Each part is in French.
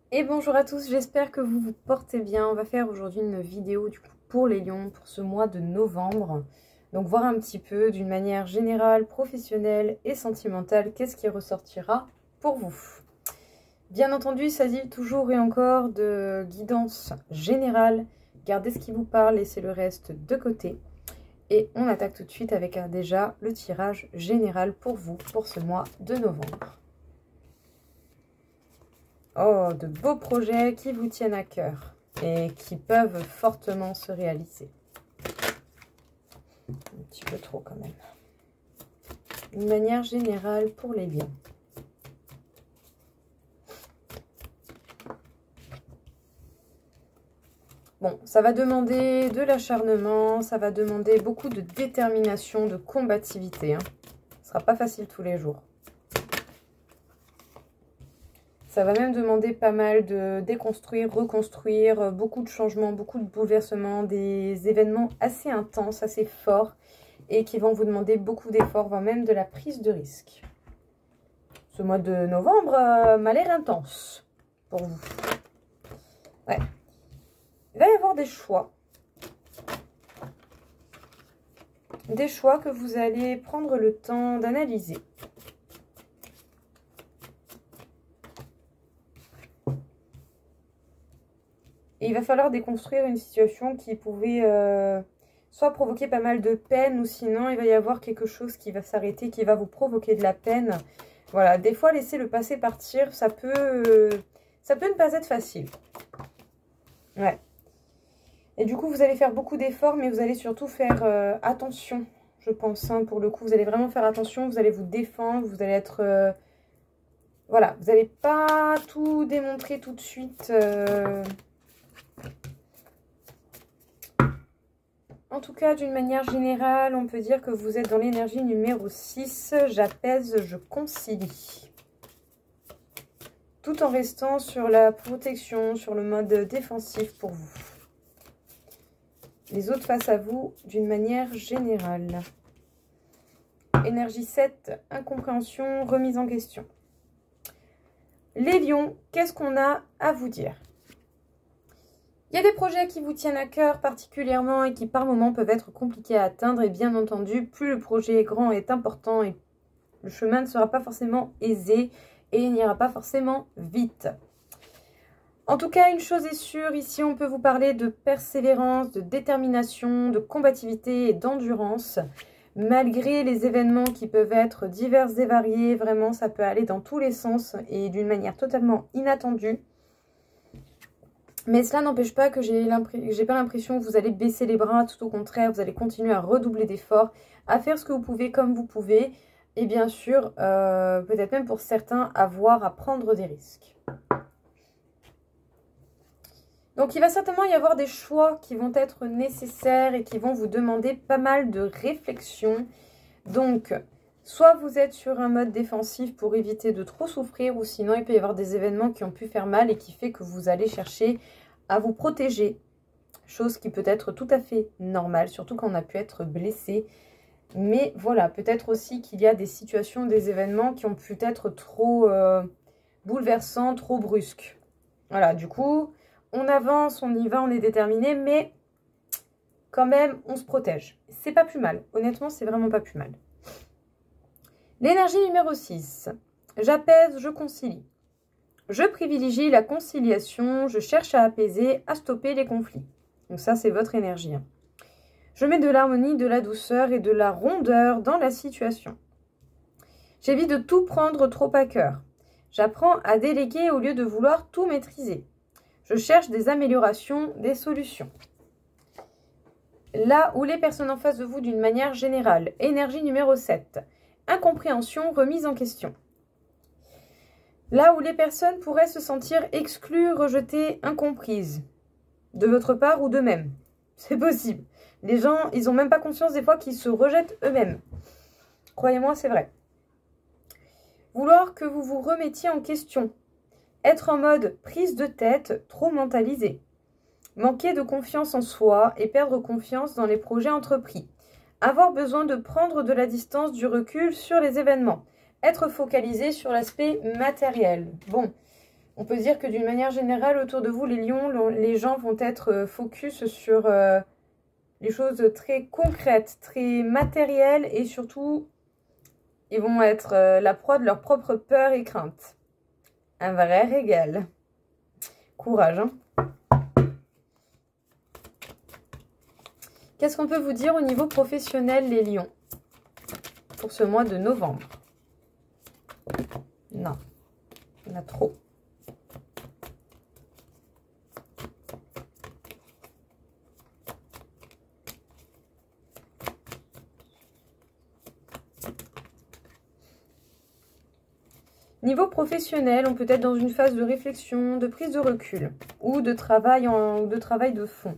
Et bonjour à tous, j'espère que vous vous portez bien. On va faire aujourd'hui une vidéo du coup pour les lions pour ce mois de novembre. Donc voir un petit peu d'une manière générale, professionnelle et sentimentale, qu'est-ce qui ressortira pour vous. Bien entendu, il s'agit toujours et encore de guidance générale. Gardez ce qui vous parle, laissez le reste de côté. Et on attaque tout de suite avec déjà le tirage général pour vous pour ce mois de novembre. Oh, de beaux projets qui vous tiennent à cœur et qui peuvent fortement se réaliser. Un petit peu trop quand même. D'une manière générale pour les lions. Bon, ça va demander de l'acharnement, ça va demander beaucoup de détermination, de combativité. Hein. Ce ne sera pas facile tous les jours. Ça va même demander pas mal de déconstruire, reconstruire, beaucoup de changements, beaucoup de bouleversements, des événements assez intenses, assez forts et qui vont vous demander beaucoup d'efforts, voire même de la prise de risque. Ce mois de novembre m'a l'air intense pour vous. Ouais. Il va y avoir des choix. Des choix que vous allez prendre le temps d'analyser. Et il va falloir déconstruire une situation qui pouvait soit provoquer pas mal de peine, ou sinon il va y avoir quelque chose qui va s'arrêter, qui va vous provoquer de la peine. Voilà, des fois laisser le passé partir, ça peut ne pas être facile. Ouais. Et du coup, vous allez faire beaucoup d'efforts, mais vous allez surtout faire attention, je pense. Hein, pour le coup, vous allez vraiment faire attention, vous allez vous défendre, vous allez être... voilà, vous n'allez pas tout démontrer tout de suite... En tout cas, d'une manière générale, on peut dire que vous êtes dans l'énergie numéro 6. J'apaise, je concilie. Tout en restant sur la protection, sur le mode défensif pour vous. Les autres face à vous d'une manière générale. Énergie 7, incompréhension, remise en question. Les lions, qu'est-ce qu'on a à vous dire ? Il y a des projets qui vous tiennent à cœur particulièrement et qui par moments peuvent être compliqués à atteindre. Et bien entendu, plus le projet est grand et important, et le chemin ne sera pas forcément aisé et il n'ira pas forcément vite. En tout cas, une chose est sûre, ici on peut vous parler de persévérance, de détermination, de combativité et d'endurance. Malgré les événements qui peuvent être divers et variés, vraiment ça peut aller dans tous les sens et d'une manière totalement inattendue. Mais cela n'empêche pas que j'ai pas l'impression que vous allez baisser les bras. Tout au contraire, vous allez continuer à redoubler d'efforts, à faire ce que vous pouvez comme vous pouvez. Et bien sûr, peut-être même pour certains, à prendre des risques. Donc il va certainement y avoir des choix qui vont être nécessaires et qui vont vous demander pas mal de réflexion. Donc, soit vous êtes sur un mode défensif pour éviter de trop souffrir, ou sinon il peut y avoir des événements qui ont pu faire mal et qui fait que vous allez chercher à vous protéger. Chose qui peut être tout à fait normale, surtout quand on a pu être blessé. Mais voilà, peut-être aussi qu'il y a des situations, des événements qui ont pu être trop bouleversants, trop brusques. Voilà, du coup, on avance, on y va, on est déterminé, mais quand même, on se protège. C'est pas plus mal. Honnêtement, c'est vraiment pas plus mal. L'énergie numéro 6. J'apaise, je concilie. Je privilégie la conciliation, je cherche à apaiser, à stopper les conflits. Donc ça, c'est votre énergie. Hein. Je mets de l'harmonie, de la douceur et de la rondeur dans la situation. J'évite de tout prendre trop à cœur. J'apprends à déléguer au lieu de vouloir tout maîtriser. Je cherche des améliorations, des solutions. Là où les personnes en face de vous d'une manière générale. Énergie numéro 7. Incompréhension, remise en question. Là où les personnes pourraient se sentir exclues, rejetées, incomprises. De votre part ou d'eux-mêmes. C'est possible. Les gens, ils n'ont même pas conscience des fois qu'ils se rejettent eux-mêmes. Croyez-moi, c'est vrai. Vouloir que vous vous remettiez en question. Être en mode prise de tête, trop mentalisé. Manquer de confiance en soi et perdre confiance dans les projets entrepris. Avoir besoin de prendre de la distance, du recul sur les événements. Être focalisé sur l'aspect matériel. Bon, On peut dire que d'une manière générale, autour de vous, les lions, les gens vont être focus sur les choses très concrètes, très matérielles et surtout, ils vont être la proie de leur propre peur et crainte. Un vrai régal. Courage, hein. Qu'est-ce qu'on peut vous dire au niveau professionnel, les lions, pour ce mois de novembre? Non, il y en a trop. Niveau professionnel, on peut être dans une phase de réflexion, de prise de recul ou de travail de fond,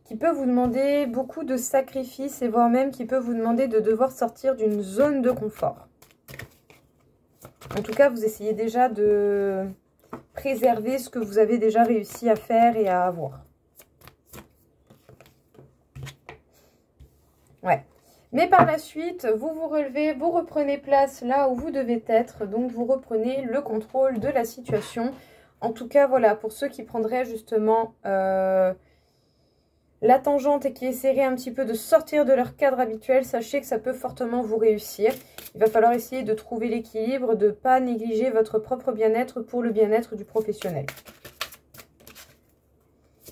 qui peut vous demander beaucoup de sacrifices et voire même qui peut vous demander de devoir sortir d'une zone de confort. En tout cas, vous essayez déjà de préserver ce que vous avez déjà réussi à faire et à avoir. Ouais. Mais par la suite, vous vous relevez, vous reprenez place là où vous devez être. Donc, vous reprenez le contrôle de la situation. En tout cas, voilà, pour ceux qui prendraient justement la tangente et qui essaieraient un petit peu de sortir de leur cadre habituel, sachez que ça peut fortement vous réussir. Il va falloir essayer de trouver l'équilibre, de ne pas négliger votre propre bien-être pour le bien-être du professionnel.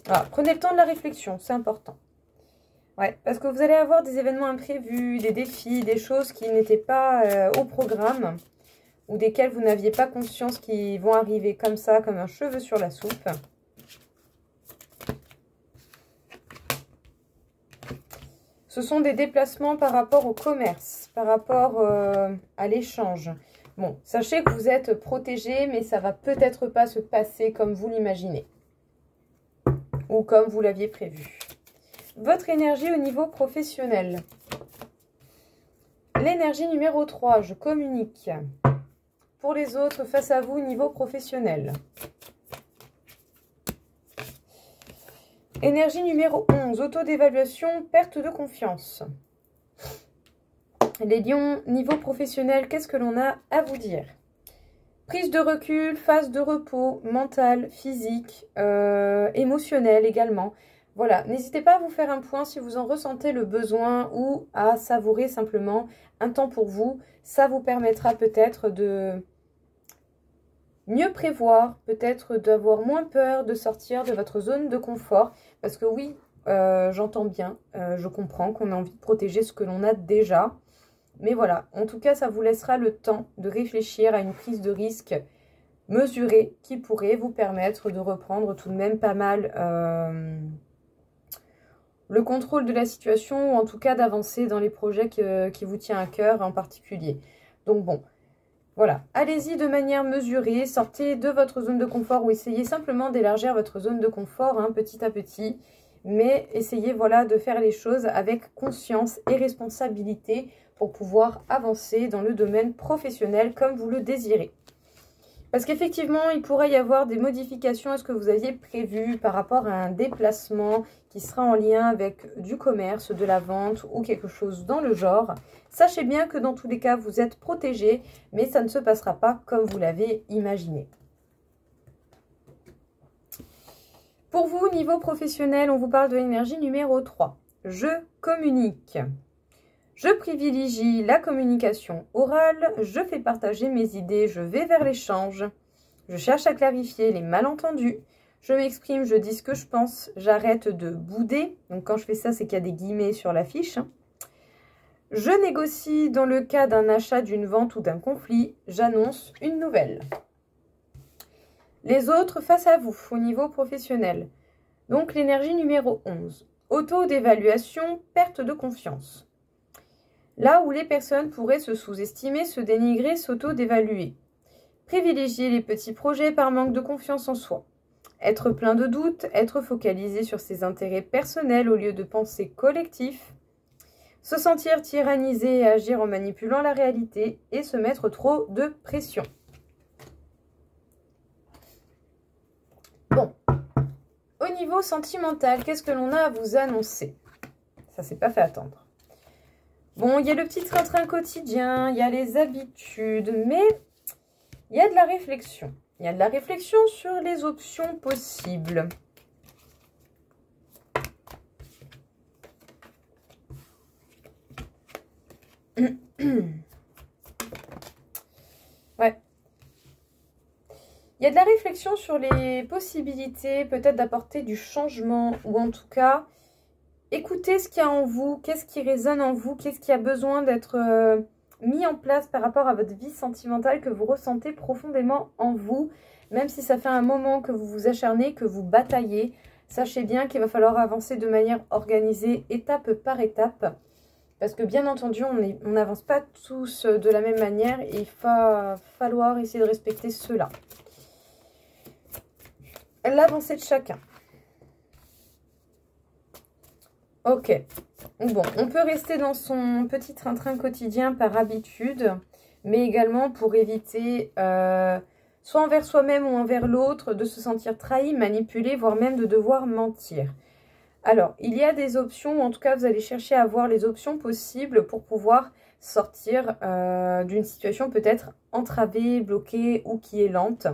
Voilà, prenez le temps de la réflexion, c'est important. Ouais, parce que vous allez avoir des événements imprévus, des défis, des choses qui n'étaient pas au programme ou desquelles vous n'aviez pas conscience qui vont arriver comme ça, comme un cheveu sur la soupe. Ce sont des déplacements par rapport au commerce, par rapport à l'échange. Bon, sachez que vous êtes protégé, mais ça va peut-être pas se passer comme vous l'imaginez ou comme vous l'aviez prévu. Votre énergie au niveau professionnel. L'énergie numéro 3, je communique. Pour les autres, face à vous, niveau professionnel. Énergie numéro 11, auto-dévaluation, perte de confiance. Les lions, niveau professionnel, qu'est-ce que l'on a à vous dire? Prise de recul, phase de repos, mental, physique, émotionnel également. Voilà, n'hésitez pas à vous faire un point si vous en ressentez le besoin ou à savourer simplement un temps pour vous. Ça vous permettra peut-être de mieux prévoir, peut-être d'avoir moins peur de sortir de votre zone de confort. Parce que oui, j'entends bien, je comprends qu'on a envie de protéger ce que l'on a déjà. Mais voilà, en tout cas, ça vous laissera le temps de réfléchir à une prise de risque mesurée qui pourrait vous permettre de reprendre tout de même pas mal le contrôle de la situation, ou en tout cas d'avancer dans les projets qui vous tient à cœur en particulier. Donc bon, voilà, allez-y de manière mesurée, sortez de votre zone de confort ou essayez simplement d'élargir votre zone de confort hein, petit à petit. Mais essayez voilà, de faire les choses avec conscience et responsabilité pour pouvoir avancer dans le domaine professionnel comme vous le désirez. Parce qu'effectivement, il pourrait y avoir des modifications à ce que vous aviez prévu par rapport à un déplacement qui sera en lien avec du commerce, de la vente ou quelque chose dans le genre. Sachez bien que dans tous les cas, vous êtes protégé, mais ça ne se passera pas comme vous l'avez imaginé. Pour vous, niveau professionnel, on vous parle de l'énergie numéro 3. Je communique. Je privilégie la communication orale, je fais partager mes idées, je vais vers l'échange. Je cherche à clarifier les malentendus. Je m'exprime, je dis ce que je pense, j'arrête de bouder. Donc quand je fais ça, c'est qu'il y a des guillemets sur la fiche. Je négocie dans le cas d'un achat, d'une vente ou d'un conflit. J'annonce une nouvelle. Les autres face à vous au niveau professionnel. Donc l'énergie numéro 11. Auto-dévaluation, perte de confiance. Là où les personnes pourraient se sous-estimer, se dénigrer, s'auto-dévaluer. Privilégier les petits projets par manque de confiance en soi. Être plein de doutes, être focalisé sur ses intérêts personnels au lieu de penser collectif. Se sentir tyrannisé et agir en manipulant la réalité et se mettre trop de pression. Bon, au niveau sentimental, qu'est-ce que l'on a à vous annoncer? Ça s'est pas fait attendre. Bon, il y a le petit train-train quotidien, il y a les habitudes, mais Il y a de la réflexion. Il y a de la réflexion sur les options possibles. Ouais. Il y a de la réflexion sur les possibilités, peut-être d'apporter du changement, ou en tout cas, écoutez ce qu'il y a en vous, qu'est-ce qui résonne en vous, qu'est-ce qui a besoin d'être mis en place par rapport à votre vie sentimentale que vous ressentez profondément en vous. Même si ça fait un moment que vous vous acharnez, que vous bataillez, sachez bien qu'il va falloir avancer de manière organisée, étape par étape. Parce que bien entendu, on n'avance pas tous de la même manière et il va falloir essayer de respecter cela. L'avancée de chacun. Ok. Bon, on peut rester dans son petit train-train quotidien par habitude, mais également pour éviter, soit envers soi-même ou envers l'autre, de se sentir trahi, manipulé, voire même de devoir mentir. Alors, il y a des options, ou en tout cas, vous allez chercher à voir les options possibles pour pouvoir sortir d'une situation peut-être entravée, bloquée ou qui est lente.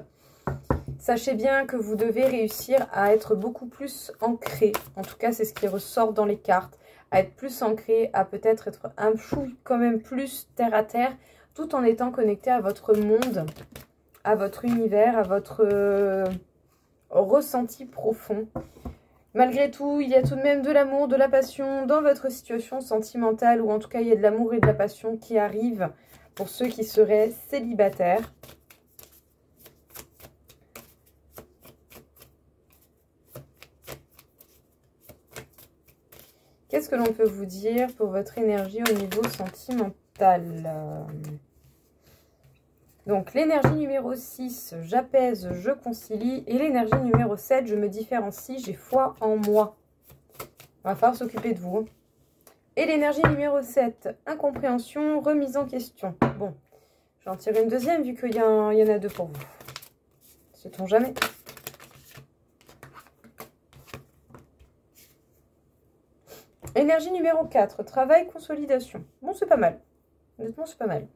Sachez bien que vous devez réussir à être beaucoup plus ancré. En tout cas, c'est ce qui ressort dans les cartes. À être plus ancré, à peut-être être un chou quand même plus terre à terre, tout en étant connecté à votre monde, à votre univers, à votre ressenti profond. Malgré tout, il y a tout de même de l'amour, de la passion dans votre situation sentimentale, ou en tout cas, il y a de l'amour et de la passion qui arrivent pour ceux qui seraient célibataires. Qu'est-ce que l'on peut vous dire pour votre énergie au niveau sentimental? Donc, l'énergie numéro 6, j'apaise, je concilie. Et l'énergie numéro 7, je me différencie, j'ai foi en moi. Il va falloir s'occuper de vous. Et l'énergie numéro 7, incompréhension, remise en question. Bon, j'en tire une deuxième vu qu'il y en a deux pour vous. Sait-on jamais? Énergie numéro 4, travail, consolidation. Bon, c'est pas mal. Honnêtement, c'est pas mal.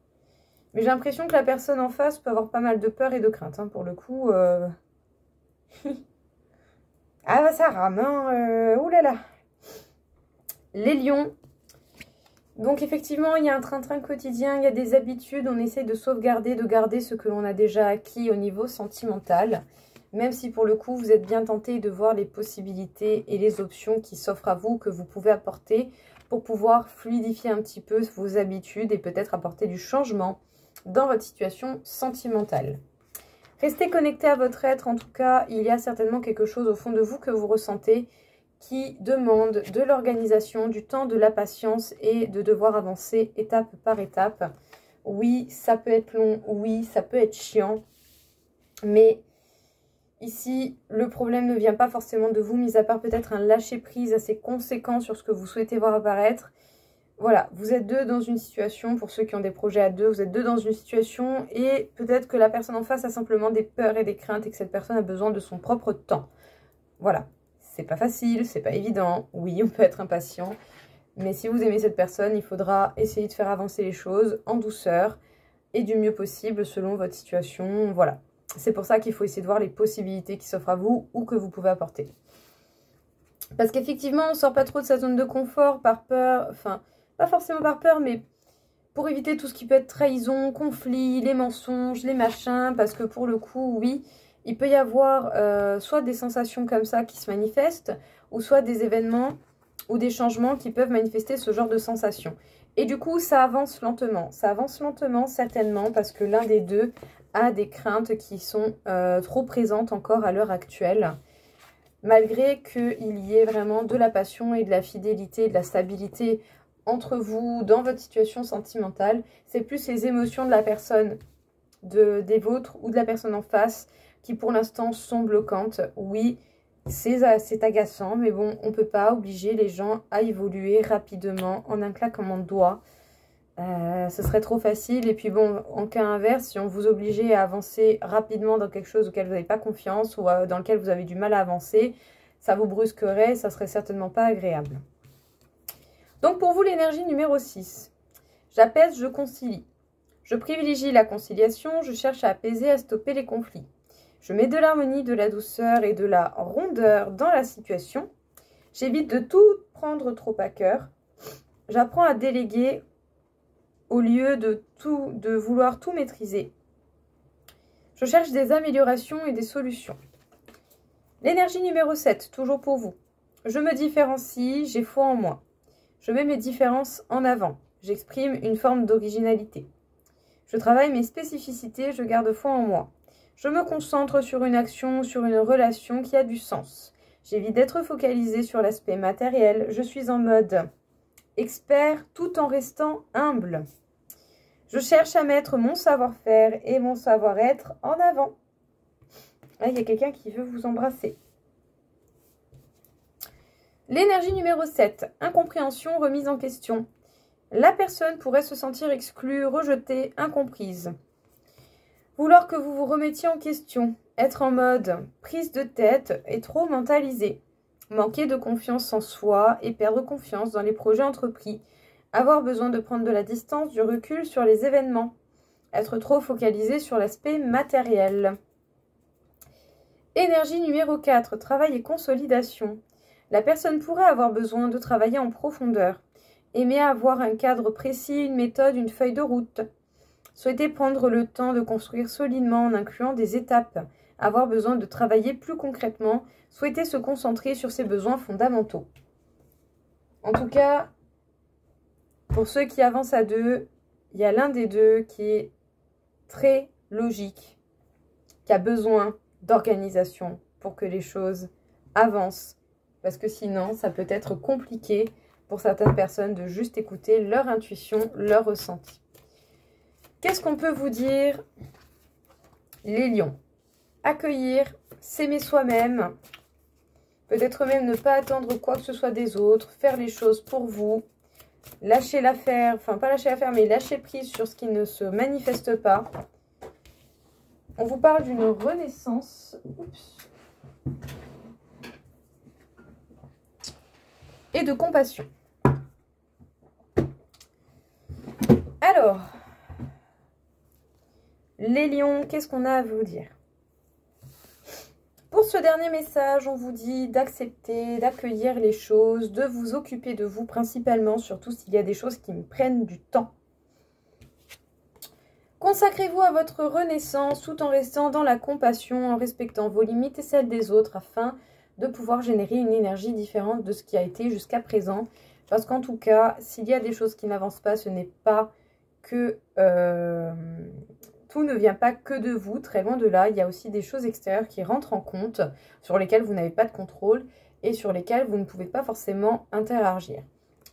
Mais j'ai l'impression que la personne en face peut avoir pas mal de peur et de crainte. Hein, pour le coup, ah bah ça rame, hein. Ouh là là. Les lions. Donc effectivement, il y a un train-train quotidien, il y a des habitudes. On essaie de sauvegarder, de garder ce que l'on a déjà acquis au niveau sentimental. Même si pour le coup, vous êtes bien tenté de voir les possibilités et les options qui s'offrent à vous, que vous pouvez apporter pour pouvoir fluidifier un petit peu vos habitudes et peut-être apporter du changement dans votre situation sentimentale. Restez connecté à votre être. En tout cas, il y a certainement quelque chose au fond de vous que vous ressentez qui demande de l'organisation, du temps, de la patience et de devoir avancer étape par étape. Oui, ça peut être long, oui, ça peut être chiant, mais ici, le problème ne vient pas forcément de vous, mis à part peut-être un lâcher-prise assez conséquent sur ce que vous souhaitez voir apparaître. Voilà, vous êtes deux dans une situation, pour ceux qui ont des projets à deux, vous êtes deux dans une situation et peut-être que la personne en face a simplement des peurs et des craintes et que cette personne a besoin de son propre temps. Voilà, c'est pas facile, c'est pas évident. Oui, on peut être impatient, mais si vous aimez cette personne, il faudra essayer de faire avancer les choses en douceur et du mieux possible selon votre situation. Voilà. C'est pour ça qu'il faut essayer de voir les possibilités qui s'offrent à vous ou que vous pouvez apporter. Parce qu'effectivement, on ne sort pas trop de sa zone de confort par peur, enfin, pas forcément par peur, mais pour éviter tout ce qui peut être trahison, conflit, les mensonges, les machins, parce que pour le coup, oui, il peut y avoir soit des sensations comme ça qui se manifestent, ou soit des événements ou des changements qui peuvent manifester ce genre de sensations. Et du coup, ça avance lentement. Ça avance lentement, certainement, parce que l'un des deux a des craintes qui sont trop présentes encore à l'heure actuelle. Malgré qu'il y ait vraiment de la passion et de la fidélité, de la stabilité entre vous dans votre situation sentimentale, c'est plus les émotions de la personne, des vôtres ou de la personne en face qui pour l'instant sont bloquantes. Oui, c'est agaçant, mais bon, on ne peut pas obliger les gens à évoluer rapidement en un claquement de doigts. Ce serait trop facile. Et puis bon, en cas inverse, si on vous obligeait à avancer rapidement dans quelque chose auquel vous n'avez pas confiance ou dans lequel vous avez du mal à avancer, ça vous brusquerait, ça serait certainement pas agréable. Donc pour vous, l'énergie numéro 6. J'apaise, je concilie. Je privilégie la conciliation, je cherche à apaiser, à stopper les conflits. Je mets de l'harmonie, de la douceur et de la rondeur dans la situation. J'évite de tout prendre trop à cœur. J'apprends à déléguer au lieu de vouloir tout maîtriser. Je cherche des améliorations et des solutions. L'énergie numéro 7, toujours pour vous. Je me différencie, j'ai foi en moi. Je mets mes différences en avant. J'exprime une forme d'originalité. Je travaille mes spécificités, je garde foi en moi. Je me concentre sur une action, sur une relation qui a du sens. J'évite d'être focalisée sur l'aspect matériel. Je suis en mode expert tout en restant humble. Je cherche à mettre mon savoir-faire et mon savoir-être en avant. Ah, il y a quelqu'un qui veut vous embrasser. L'énergie numéro 7, incompréhension, remise en question. La personne pourrait se sentir exclue, rejetée, incomprise. Vouloir que vous vous remettiez en question, être en mode prise de tête et trop mentalisé. Manquer de confiance en soi et perdre confiance dans les projets entrepris. Avoir besoin de prendre de la distance, du recul sur les événements. Être trop focalisé sur l'aspect matériel. Énergie numéro 4, travail et consolidation. La personne pourrait avoir besoin de travailler en profondeur. Aimer avoir un cadre précis, une méthode, une feuille de route. Souhaiter prendre le temps de construire solidement en incluant des étapes. Avoir besoin de travailler plus concrètement. Souhaiter se concentrer sur ses besoins fondamentaux. En tout cas, pour ceux qui avancent à deux, il y a l'un des deux qui est très logique, qui a besoin d'organisation pour que les choses avancent. Parce que sinon, ça peut être compliqué pour certaines personnes de juste écouter leur intuition, leur ressenti. Qu'est-ce qu'on peut vous dire, les lions? Accueillir, s'aimer soi-même, peut-être même ne pas attendre quoi que ce soit des autres, faire les choses pour vous, lâcher l'affaire, enfin pas lâcher l'affaire, mais lâcher prise sur ce qui ne se manifeste pas. On vous parle d'une renaissance. Oups. Et de compassion. Alors, les lions, qu'est-ce qu'on a à vous dire? Pour ce dernier message, on vous dit d'accepter, d'accueillir les choses, de vous occuper de vous principalement, surtout s'il y a des choses qui me prennent du temps. Consacrez-vous à votre renaissance tout en restant dans la compassion, en respectant vos limites et celles des autres afin de pouvoir générer une énergie différente de ce qui a été jusqu'à présent. Parce qu'en tout cas, s'il y a des choses qui n'avancent pas, ce n'est pas que... tout ne vient pas que de vous, très loin de là. Il y a aussi des choses extérieures qui rentrent en compte, sur lesquelles vous n'avez pas de contrôle et sur lesquelles vous ne pouvez pas forcément interagir.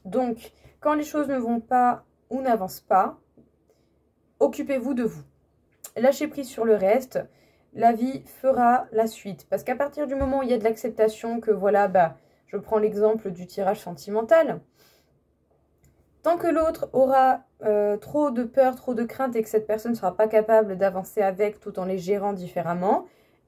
Donc, quand les choses ne vont pas ou n'avancent pas, occupez-vous de vous. Lâchez prise sur le reste. La vie fera la suite. Parce qu'à partir du moment où il y a de l'acceptation que voilà, je prends l'exemple du tirage sentimental. Tant que l'autre aura trop de peur, trop de crainte et que cette personne ne sera pas capable d'avancer avec tout en les gérant différemment,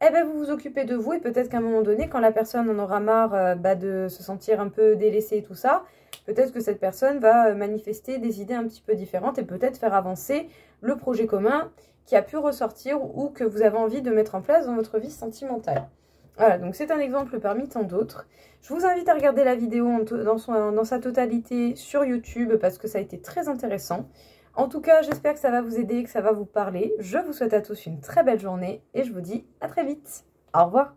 eh bien vous vous occupez de vous et peut-être qu'à un moment donné, quand la personne en aura marre de se sentir un peu délaissée et tout ça, peut-être que cette personne va manifester des idées un petit peu différentes et peut-être faire avancer le projet commun qui a pu ressortir ou que vous avez envie de mettre en place dans votre vie sentimentale. Voilà, donc c'est un exemple parmi tant d'autres. Je vous invite à regarder la vidéo dans sa totalité sur YouTube parce que ça a été très intéressant. En tout cas, j'espère que ça va vous aider, que ça va vous parler. Je vous souhaite à tous une très belle journée et je vous dis à très vite. Au revoir.